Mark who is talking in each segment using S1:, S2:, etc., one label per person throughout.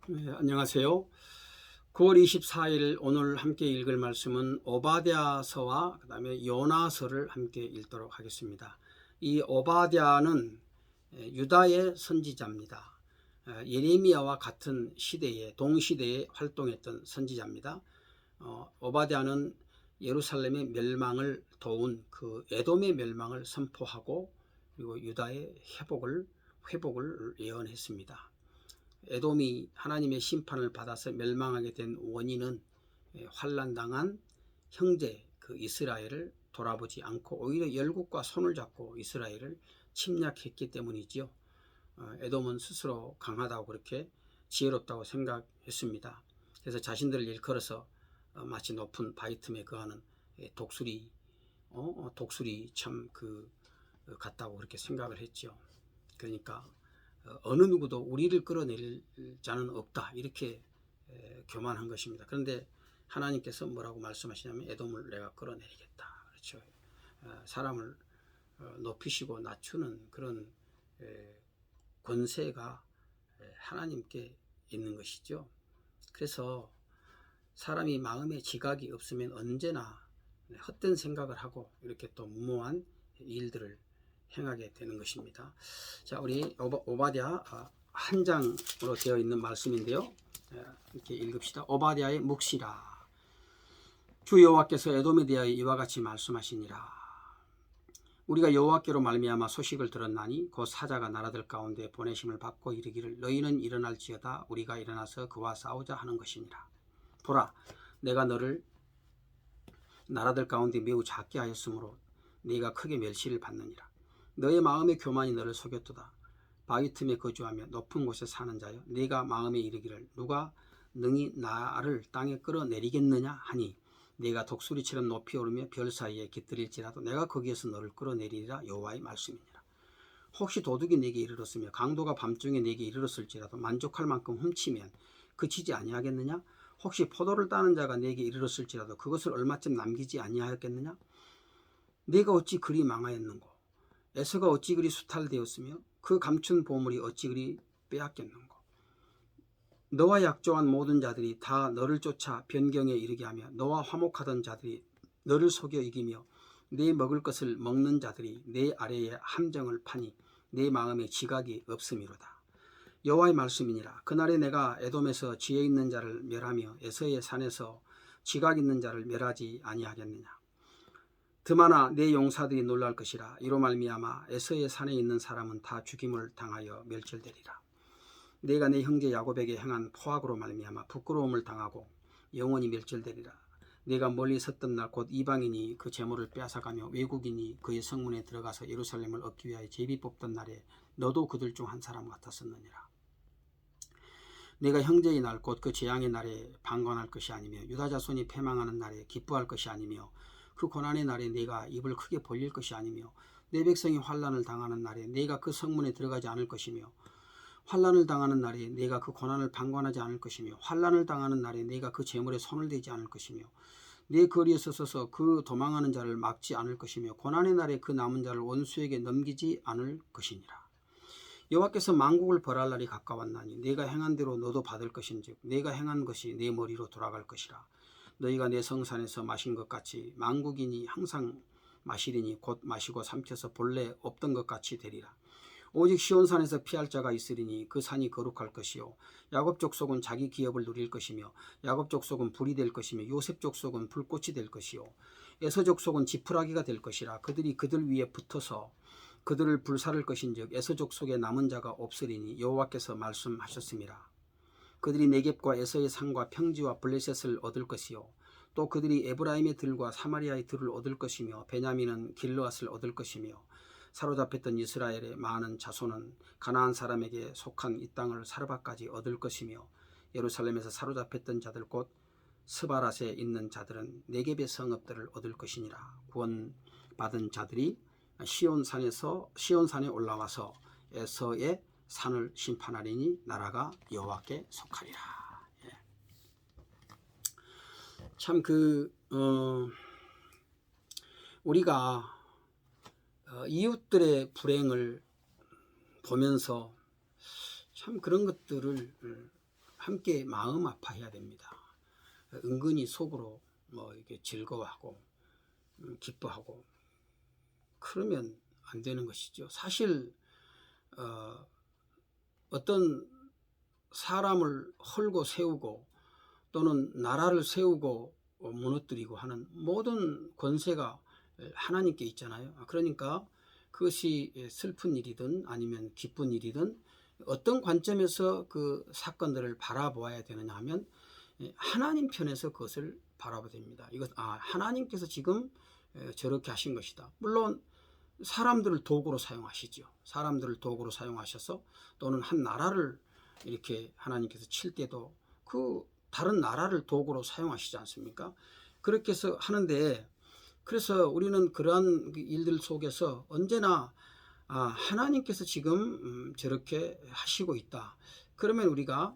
S1: 네, 안녕하세요. 9월 24일 오늘 함께 읽을 말씀은 오바댜서와 그다음에 요나서를 함께 읽도록 하겠습니다. 이 오바댜는 유다의 선지자입니다. 예레미야와 같은 시대에 동시대에 활동했던 선지자입니다. 오바댜는 예루살렘의 멸망을 도운 그 에돔의 멸망을 선포하고 그리고 유다의 회복을 예언했습니다. 에돔이 하나님의 심판을 받아서 멸망하게 된 원인은 환난당한 형제 그 이스라엘을 돌아보지 않고 오히려 열국과 손을 잡고 이스라엘을 침략했기 때문이지요. 에돔은 스스로 강하다고 그렇게 지혜롭다고 생각했습니다. 그래서 자신들을 일컬어서 마치 높은 바위 틈에 거하는 독수리 참 같다고 그렇게 생각을 했죠. 그러니까 어느 누구도 우리를 끌어내릴 자는 없다 이렇게 교만한 것입니다. 그런데 하나님께서 뭐라고 말씀하시냐면 에돔을 내가 끌어내리겠다. 그렇죠. 사람을 높이시고 낮추는 그런 권세가 하나님께 있는 것이죠. 그래서 사람이 마음에 지각이 없으면 언제나 헛된 생각을 하고 이렇게 또 무모한 일들을 행하게 되는 것입니다. 자, 우리 오바댜 한 장으로 되어 있는 말씀인데요. 이렇게 읽읍시다. 오바댜의 묵시라. 주 여호와께서 에돔에 대하여 이와 같이 말씀하시니라. 우리가 여호와께로 말미암아 소식을 들었나니 곧 사자가 나라들 가운데 보내심을 받고 이르기를 너희는 일어날지어다 우리가 일어나서 그와 싸우자 하는 것이니라. 보라, 내가 너를 나라들 가운데 매우 작게 하였으므로 네가 크게 멸시를 받느니라. 너의 마음의 교만이 너를 속였도다. 바위 틈에 거주하며 높은 곳에 사는 자여, 네가 마음에 이르기를 누가 능히 나를 땅에 끌어내리겠느냐 하니 네가 독수리처럼 높이 오르며 별 사이에 깃들일지라도 내가 거기에서 너를 끌어내리리라. 여호와의 말씀이니라. 혹시 도둑이 내게 이르렀으며 강도가 밤중에 내게 이르렀을지라도 만족할 만큼 훔치면 그치지 아니하겠느냐? 혹시 포도를 따는 자가 내게 이르렀을지라도 그것을 얼마쯤 남기지 아니하였겠느냐? 네가 어찌 그리 망하였는고? 에서가 어찌 그리 수탈되었으며 그 감춘 보물이 어찌 그리 빼앗겼는고? 너와 약조한 모든 자들이 다 너를 쫓아 변경에 이르게 하며 너와 화목하던 자들이 너를 속여 이기며 네 먹을 것을 먹는 자들이 내 아래에 함정을 파니 내 마음에 지각이 없음이로다. 여호와의 말씀이니라. 그날에 내가 에돔에서 지혜 있는 자를 멸하며 에서의 산에서 지각 있는 자를 멸하지 아니하겠느냐. 드마나 내 용사들이 놀랄 것이라. 이로 말미암아 에서의 산에 있는 사람은 다 죽임을 당하여 멸절되리라. 내가 내 형제 야곱에게 행한 포악으로 말미암아 부끄러움을 당하고 영원히 멸절되리라. 내가 멀리 섰던 날 곧 이방인이 그 재물을 빼앗아가며 외국인이 그의 성문에 들어가서 예루살렘을 얻기 위하여 제비 뽑던 날에 너도 그들 중 한 사람 같았었느니라. 내가 형제의 날 곧 그 재앙의 날에 방관할 것이 아니며 유다 자손이 패망하는 날에 기뻐할 것이 아니며 그 고난의 날에 내가 입을 크게 벌릴 것이 아니며 내 백성이 환난을 당하는 날에 내가 그 성문에 들어가지 않을 것이며 환난을 당하는 날에 내가 그 고난을 방관하지 않을 것이며 환난을 당하는 날에 내가 그 재물에 손을 대지 않을 것이며 내 거리에서 서서 그 도망하는 자를 막지 않을 것이며 고난의 날에 그 남은 자를 원수에게 넘기지 않을 것이니라. 여호와께서 만국을 벌할 날이 가까웠나니 내가 행한 대로 너도 받을 것인즉 내가 행한 것이 내 머리로 돌아갈 것이라. 너희가 내 성산에서 마신 것 같이 만국인이 항상 마시리니 곧 마시고 삼켜서 본래 없던 것 같이 되리라. 오직 시온산에서 피할 자가 있으리니 그 산이 거룩할 것이요 야곱 족속은 자기 기업을 누릴 것이며 야곱 족속은 불이 될 것이며 요셉 족속은 불꽃이 될 것이요 에서 족속은 지푸라기가 될 것이라. 그들이 그들 위에 붙어서 그들을 불사를 것인즉 에서 족속에 남은 자가 없으리니 여호와께서 말씀하셨음이라. 그들이 네겝과 에서의 산과 평지와 블레셋을 얻을 것이요 또 그들이 에브라임의 들과 사마리아의 들을 얻을 것이며 베냐민은 길르앗을 얻을 것이며 사로잡혔던 이스라엘의 많은 자손은 가나안 사람에게 속한 이 땅을 사르바까지 얻을 것이며 예루살렘에서 사로잡혔던 자들 곧 스바랏에 있는 자들은 네겝의 성읍들을 얻을 것이니라. 구원받은 자들이 시온산에 올라와서 에서의 산을 심판하리니 나라가 여호와께 속하리라. 예. 참 우리가 이웃들의 불행을 보면서 참 그런 것들을 함께 마음 아파해야 됩니다. 은근히 속으로 뭐 이렇게 즐거워하고 기뻐하고 그러면 안 되는 것이죠. 사실 어떤 사람을 헐고 세우고 또는 나라를 세우고 무너뜨리고 하는 모든 권세가 하나님께 있잖아요. 그러니까 그것이 슬픈 일이든 아니면 기쁜 일이든 어떤 관점에서 그 사건들을 바라보아야 되느냐 하면 하나님 편에서 그것을 바라봐야 됩니다. 이것 하나님께서 지금 저렇게 하신 것이다. 물론 사람들을 도구로 사용하시죠. 사람들을 도구로 사용하셔서 또는 한 나라를 이렇게 하나님께서 칠 때도 그 다른 나라를 도구로 사용하시지 않습니까? 그렇게 해서 하는데, 그래서 우리는 그러한 일들 속에서 언제나 하나님께서 지금 저렇게 하시고 있다. 그러면 우리가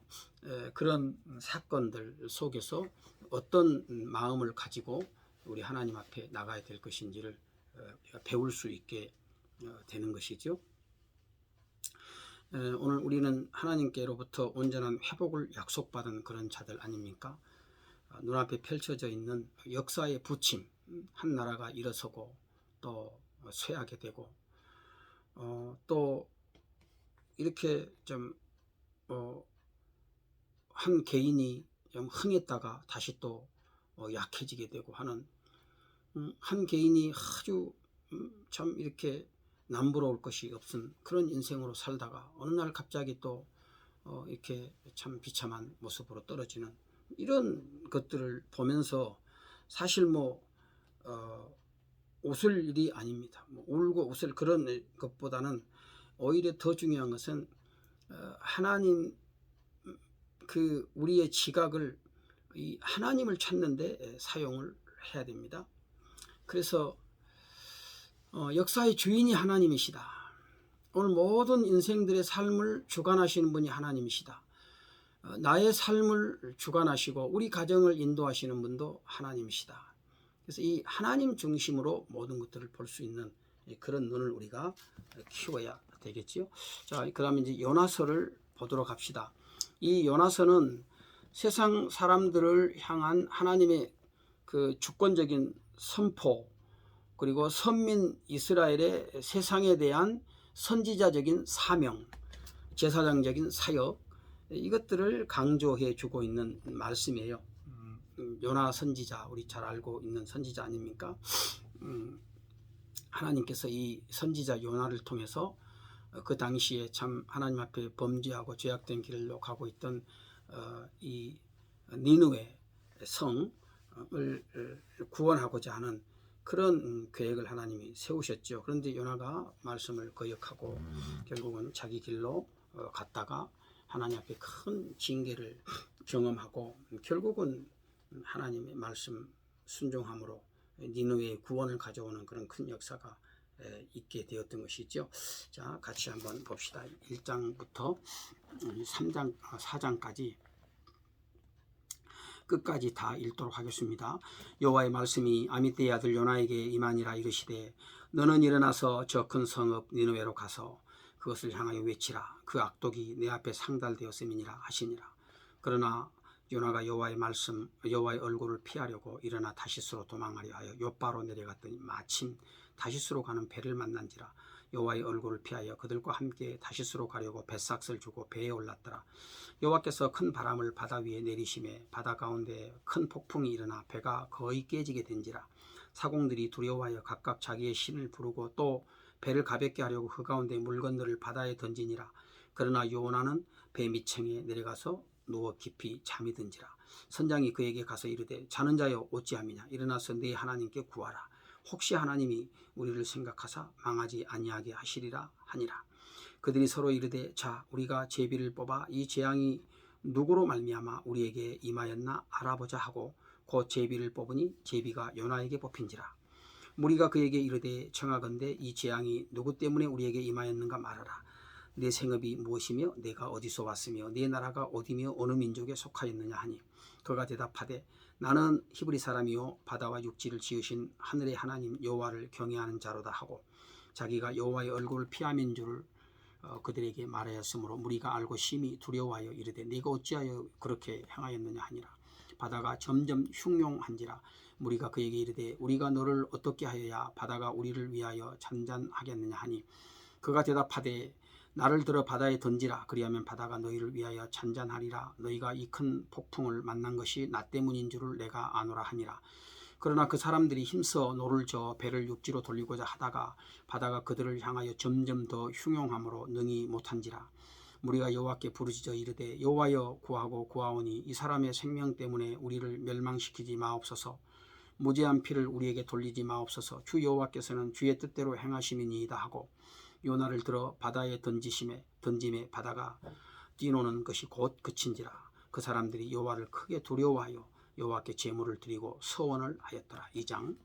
S1: 그런 사건들 속에서 어떤 마음을 가지고 우리 하나님 앞에 나가야 될 것인지를 배울 수 있게 되는 것이죠. 오늘 우리는 하나님께로부터 온전한 회복을 약속받은 그런 자들 아닙니까? 눈앞에 펼쳐져 있는 역사의 부침, 한 나라가 일어서고 또 쇠하게 되고 또 이렇게 좀 한 개인이 좀 흥했다가 다시 또 약해지게 되고 하는 한 개인이 아주 참 이렇게 남부러울 것이 없은 그런 인생으로 살다가 어느 날 갑자기 또 이렇게 참 비참한 모습으로 떨어지는 이런 것들을 보면서 사실 뭐 웃을 일이 아닙니다. 뭐 울고 웃을 그런 것보다는 오히려 더 중요한 것은 하나님 그 우리의 지각을 이 하나님을 찾는데 사용을 해야 됩니다. 그래서 역사의 주인이 하나님이시다. 오늘 모든 인생들의 삶을 주관하시는 분이 하나님이시다. 나의 삶을 주관하시고 우리 가정을 인도하시는 분도 하나님이시다. 그래서 이 하나님 중심으로 모든 것들을 볼 수 있는 그런 눈을 우리가 키워야 되겠지요. 자, 그다음에 이제 요나서를 보도록 합시다. 이 요나서는 세상 사람들을 향한 하나님의 그 주권적인 선포, 그리고 선민 이스라엘의 세상에 대한 선지자적인 사명, 제사장적인 사역, 이것들을 강조해 주고 있는 말씀이에요. 요나 선지자, 우리 잘 알고 있는 선지자 아닙니까? 하나님께서 이 선지자 요나를 통해서 그 당시에 참 하나님 앞에 범죄하고 죄악된 길로 가고 있던 이 니느웨 성을 구원하고자 하는 그런 계획을 하나님이 세우셨죠. 그런데 요나가 말씀을 거역하고 결국은 자기 길로 갔다가 하나님 앞에 큰 징계를 경험하고 결국은 하나님의 말씀 순종함으로 니느웨의 구원을 가져오는 그런 큰 역사가 있게 되었던 것이죠. 자, 같이 한번 봅시다. 1장부터 3장, 4장까지 끝까지 다 읽도록 하겠습니다. 여호와의 말씀이 아미떼의 아들 요나에게 임하니라. 이르시되 너는 일어나서 저 큰 성읍 니느웨로 가서 그것을 향하여 외치라. 그 악독이 내 앞에 상달되었음이니라 하시니라. 그러나 요나가 여호와의 얼굴을 피하려고 일어나 다시스로 도망하려 하여 욥바로 내려갔더니 마침 다시스로 가는 배를 만난지라. 여호와의 얼굴을 피하여 그들과 함께 다시스로 가려고 뱃삭을 주고 배에 올랐더라. 여호와께서 큰 바람을 바다 위에 내리심에 바다 가운데 큰 폭풍이 일어나 배가 거의 깨지게 된지라. 사공들이 두려워하여 각각 자기의 신을 부르고 또 배를 가볍게 하려고 그 가운데 물건들을 바다에 던지니라. 그러나 요나는 배 밑층에 내려가서 누워 깊이 잠이 든지라. 선장이 그에게 가서 이르되 자는 자여 어찌함이냐. 일어나서 네 하나님께 구하라. 혹시 하나님이 우리를 생각하사 망하지 아니하게 하시리라 하니라. 그들이 서로 이르되 자 우리가 제비를 뽑아 이 재앙이 누구로 말미암아 우리에게 임하였나 알아보자 하고 곧 제비를 뽑으니 제비가 요나에게 뽑힌지라. 무리가 그에게 이르되 청하건대 이 재앙이 누구 때문에 우리에게 임하였는가 말하라. 내 생업이 무엇이며 내가 어디서 왔으며 내 나라가 어디며 어느 민족에 속하였느냐 하니 그가 대답하되 나는 히브리 사람이요 바다와 육지를 지으신 하늘의 하나님 여호와를 경외하는 자로다 하고 자기가 여호와의 얼굴을 피함인 줄을 그들에게 말하였으므로 무리가 알고 심히 두려워하여 이르되 네가 어찌하여 그렇게 행하였느냐 하니라. 바다가 점점 흉용한지라. 무리가 그에게 이르되 우리가 너를 어떻게 하여야 바다가 우리를 위하여 잔잔하겠느냐 하니 그가 대답하되 나를 들어 바다에 던지라. 그리하면 바다가 너희를 위하여 잔잔하리라. 너희가 이 큰 폭풍을 만난 것이 나 때문인 줄을 내가 아노라 하니라. 그러나 그 사람들이 힘써 노를 저어 배를 육지로 돌리고자 하다가 바다가 그들을 향하여 점점 더 흉용함으로 능히 못한지라. 무리가 여호와께 부르짖어 이르되 여호와여 구하고 구하오니 이 사람의 생명 때문에 우리를 멸망시키지 마옵소서. 무죄한 피를 우리에게 돌리지 마옵소서. 주 여호와께서는 주의 뜻대로 행하심이니이다 하고 요나를 들어 바다에 던짐에 바다가 뛰노는 것이 곧 그친지라. 그 사람들이 여호와를 크게 두려워하여 여호와께 제물을 드리고 서원을 하였더라. 2장.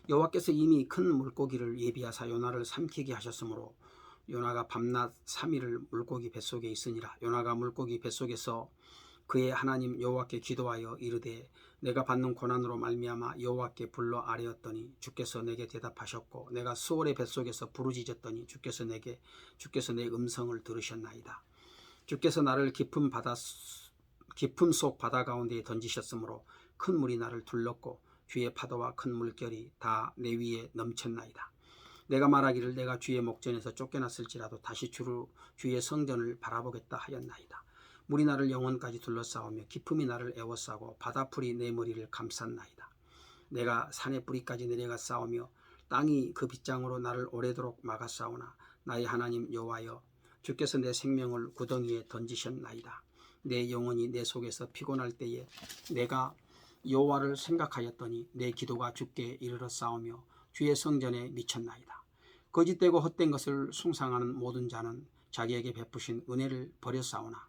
S1: 여호와께서 이미 큰 물고기를 예비하사 요나를 삼키게 하셨으므로 요나가 밤낮 3일을 물고기 뱃속에 있으니라. 요나가 물고기 뱃속에서 그의 하나님 여호와께 기도하여 이르되 내가 받는 고난으로 말미암아 여호와께 불러 아뢰었더니 주께서 내게 대답하셨고 내가 수월의 뱃속에서 부르짖었더니 주께서 내 음성을 들으셨나이다. 주께서 나를 깊음 속 바다 가운데에 던지셨으므로 큰 물이 나를 둘렀고 주의 파도와 큰 물결이 다 내 위에 넘쳤나이다. 내가 말하기를 내가 주의 목전에서 쫓겨났을지라도 다시 주의 성전을 바라보겠다 하였나이다. 물이 나를 영혼까지 둘러싸우며 깊음이 나를 에워싸고 바다풀이 내 머리를 감쌌나이다. 내가 산의 뿌리까지 내려가 싸우며 땅이 그 빗장으로 나를 오래도록 막아싸우나 나의 하나님 여호와여 주께서 내 생명을 구덩이에 던지셨나이다. 내 영혼이 내 속에서 피곤할 때에 내가 여호와를 생각하였더니 내 기도가 주께 이르러 싸우며 주의 성전에 미쳤나이다. 거짓되고 헛된 것을 숭상하는 모든 자는 자기에게 베푸신 은혜를 버렸사오나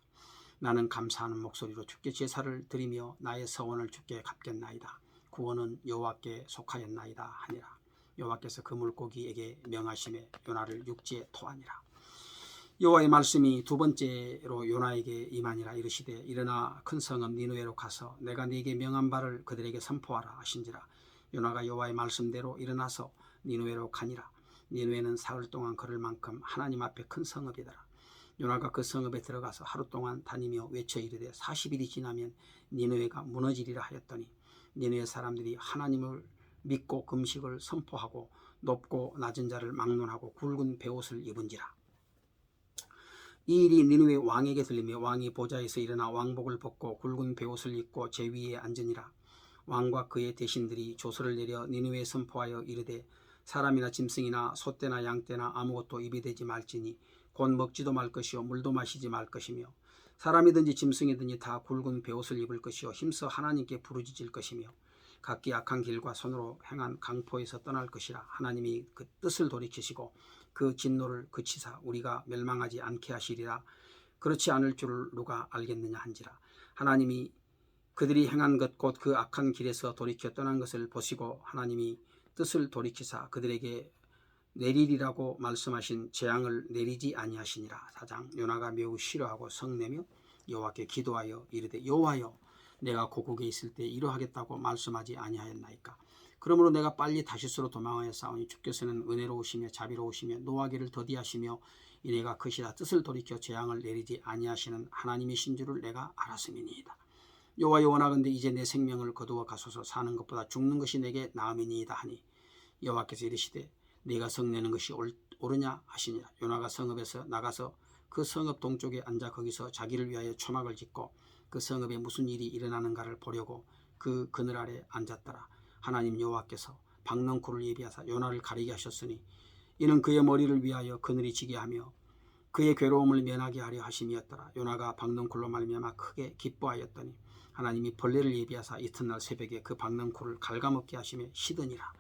S1: 나는 감사하는 목소리로 주께 제사를 드리며 나의 서원을 주께 갚겠나이다. 구원은 여호와께 속하였나이다 하니라. 여호와께서 그 물고기에게 명하심에 요나를 육지에 토하니라. 여호와의 말씀이 두 번째로 요나에게 임하니라. 이르시되 일어나 큰 성읍 니느웨로 가서 내가 네게 명한 바를 그들에게 선포하라 하신지라. 요나가 여호와의 말씀대로 일어나서 니느웨로 가니라. 니느웨는 사흘 동안 걸을 만큼 하나님 앞에 큰 성읍이더라. 요나가 그 성읍에 들어가서 하루 동안 다니며 외쳐 이르되 40일이 지나면 니느웨가 무너지리라 하였더니 니느웨 사람들이 하나님을 믿고 금식을 선포하고 높고 낮은 자를 막론하고 굵은 베옷을 입은지라. 이 일이 니느웨 왕에게 들리며 왕이 보좌에서 일어나 왕복을 벗고 굵은 베옷을 입고 제 위에 앉으니라. 왕과 그의 대신들이 조서를 내려 니느웨에 선포하여 이르되 사람이나 짐승이나 소떼나 양떼나 아무것도 입이 되지 말지니 곧 먹지도 말 것이요 물도 마시지 말 것이며 사람이든지 짐승이든지 다 굵은 베옷을 입을 것이요 힘써 하나님께 부르짖을 것이며 각기 악한 길과 손으로 행한 강포에서 떠날 것이라. 하나님이 그 뜻을 돌이키시고 그 진노를 그치사 우리가 멸망하지 않게 하시리라. 그렇지 않을 줄을 누가 알겠느냐 한지라. 하나님이 그들이 행한 것 곧 그 악한 길에서 돌이켜 떠난 것을 보시고 하나님이 뜻을 돌이키사 그들에게 내리리라고 말씀하신 재앙을 내리지 아니하시니라. 4장. 요나가 매우 싫어하고 성내며 여호와께 기도하여 이르되 여호와여 내가 고국에 있을 때 이러하겠다고 말씀하지 아니하였나이까. 그러므로 내가 빨리 다시스로 도망하여 싸우니 주께서는 은혜로우시며 자비로우시며 노하기를 더디하시며 이내가 크시다. 뜻을 돌이켜 재앙을 내리지 아니하시는 하나님이신 줄을 내가 알았음이니이다. 여호와여 원하건대 이제 내 생명을 거두어 가소서. 사는 것보다 죽는 것이 내게 나음이니이다 하니 여호와께서 이르시되 네가 성내는 것이 옳으냐 하시니라. 요나가 성읍에서 나가서 그 성읍 동쪽에 앉아 거기서 자기를 위하여 초막을 짓고 그 성읍에 무슨 일이 일어나는가를 보려고 그 그늘 아래 앉았더라. 하나님 여호와께서 박넝쿨을 예비하사 요나를 가리게 하셨으니 이는 그의 머리를 위하여 그늘이 지게 하며 그의 괴로움을 면하게 하려 하심이었더라. 요나가 박넝쿨로 말미암아 크게 기뻐하였더니 하나님이 벌레를 예비하사 이튿날 새벽에 그 박넝쿨을 갉아먹게 하심에 시드니라.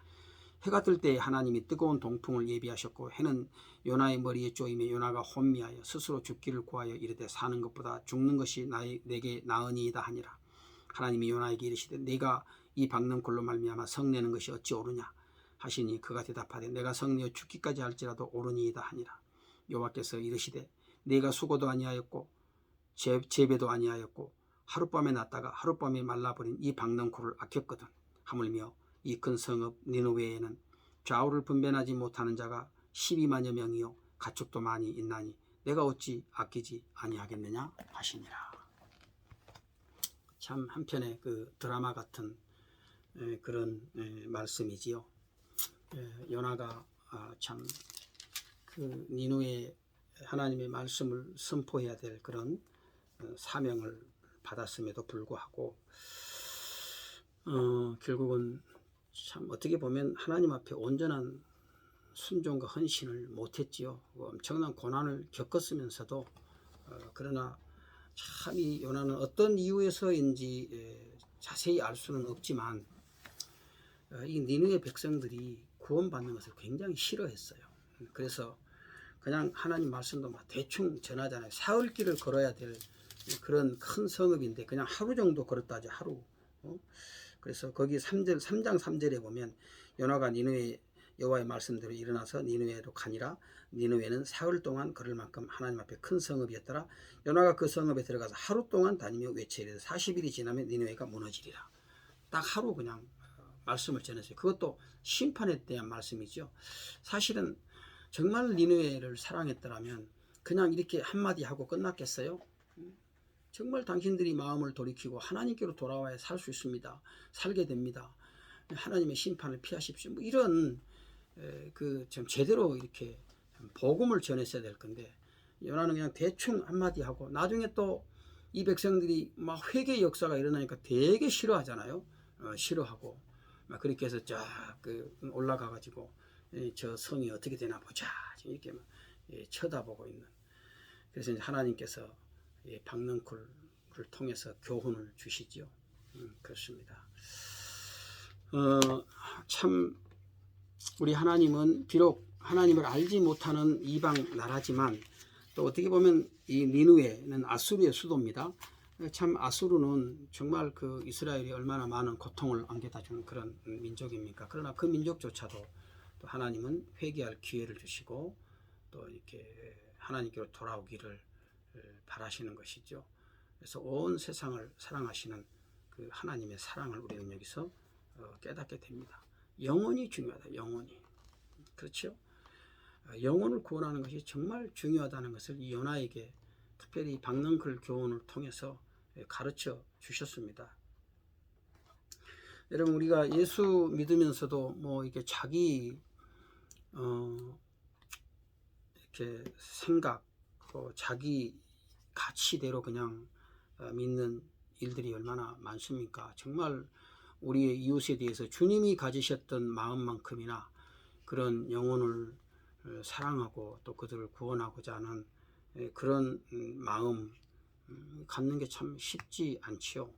S1: 해가 뜰 때에 하나님이 뜨거운 동풍을 예비하셨고 해는 요나의 머리에 쪼이며 요나가 혼미하여 스스로 죽기를 구하여 이르되 사는 것보다 죽는 것이 내게 나으니이다 하니라. 하나님이 요나에게 이르시되 네가 이 박넝쿨로 말미암아 성내는 것이 어찌 옳으냐 하시니 그가 대답하되 내가 성내어 죽기까지 할지라도 옳으니이다 하니라. 여호와께서 이르시되 네가 수고도 아니하였고 재배도 아니하였고 하룻밤에 났다가 하룻밤에 말라버린 이 박넝쿨을 아꼈거든. 하물며 이 큰 성읍 니느웨에는 좌우를 분별하지 못하는 자가 12만여 명이요 가축도 많이 있나니 내가 어찌 아끼지 아니하겠느냐 하시니라. 참 한편의 그 드라마 같은 그런 말씀이지요. 요나가 참 그 니누에 하나님의 말씀을 선포해야 될 그런 사명을 받았음에도 불구하고 결국은 참 어떻게 보면 하나님 앞에 온전한 순종과 헌신을 못했지요. 엄청난 고난을 겪었으면서도 그러나 참 이 요나는 어떤 이유에서인지 자세히 알 수는 없지만 이 니느웨 백성들이 구원받는 것을 굉장히 싫어했어요. 그래서 그냥 하나님 말씀도 막 대충 전하잖아요. 사흘 길을 걸어야 될 그런 큰 성읍인데 그냥 하루 정도 걸었다 하죠. 하루. 그래서 거기 3장 3절에 보면 요나가 니느웨 여호와의 말씀대로 일어나서 니느웨로 가니라. 니느웨는 사흘 동안 걸을 만큼 하나님 앞에 큰 성읍이었더라. 요나가 그 성읍에 들어가서 하루 동안 다니며 외치리라. 40일이 지나면 니느웨가 무너지리라. 딱 하루 그냥 말씀을 전했어요. 그것도 심판에 대한 말씀이죠. 사실은 정말 니느웨를 사랑했더라면 그냥 이렇게 한마디 하고 끝났겠어요? 정말 당신들이 마음을 돌이키고 하나님께로 돌아와야 살 수 있습니다. 살게 됩니다. 하나님의 심판을 피하십시오. 뭐 이런 그 좀 제대로 이렇게 복음을 전했어야 될 건데 요나는 그냥 대충 한마디 하고 나중에 또 이 백성들이 막 회개 역사가 일어나니까 되게 싫어하잖아요. 싫어하고 막 그렇게 해서 쫙 그 올라가 가지고 저 성이 어떻게 되나 보자 이렇게 막 쳐다보고 있는. 그래서 이제 하나님께서 박넝쿨을 통해서 교훈을 주시죠. 그렇습니다. 참 우리 하나님은 비록 하나님을 알지 못하는 이방 나라지만 또 어떻게 보면 이 니느웨는 아수르의 수도입니다. 참 아수르는 정말 그 이스라엘이 얼마나 많은 고통을 안겨다 주는 그런 민족입니까? 그러나 그 민족조차도 또 하나님은 회개할 기회를 주시고 또 이렇게 하나님께로 돌아오기를 바라시는 것이죠. 그래서 온 세상을 사랑하시는 그 하나님의 사랑을 우리는 여기서 깨닫게 됩니다. 영혼이 중요하다. 영혼이. 그렇죠? 영혼을 구원하는 것이 정말 중요하다는 것을 이 요나에게 특별히 박넝쿨 교훈을 통해서 가르쳐 주셨습니다. 여러분 우리가 예수 믿으면서도 뭐 이렇게 자기 이렇게 생각 자기 가치대로 그냥 믿는 일들이 얼마나 많습니까? 정말 우리의 이웃에 대해서 주님이 가지셨던 마음만큼이나 그런 영혼을 사랑하고 또 그들을 구원하고자 하는 그런 마음 갖는 게 참 쉽지 않지요.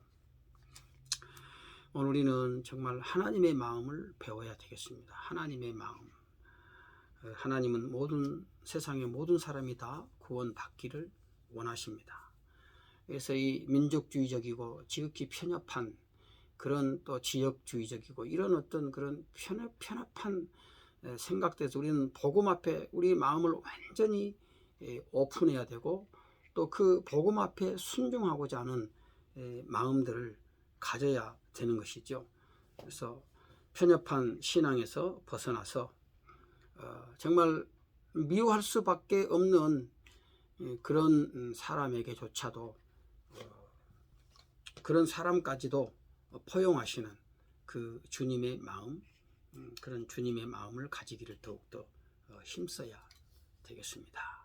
S1: 오늘 우리는 정말 하나님의 마음을 배워야 되겠습니다. 하나님의 마음. 하나님은 모든 세상의 모든 사람이 다 구원받기를 원하십니다. 그래서 이 민족주의적이고 지극히 편협한 그런 또 지역주의적이고 이런 어떤 그런 편협한 생각돼서 우리는 복음 앞에 우리 마음을 완전히 오픈해야 되고 또 그 복음 앞에 순종하고자 하는 마음들을 가져야 되는 것이죠. 그래서 편협한 신앙에서 벗어나서 정말 미워할 수밖에 없는 그런 사람에게조차도 그런 사람까지도 포용하시는 그 주님의 마음, 그런 주님의 마음을 가지기를 더욱더 힘써야 되겠습니다.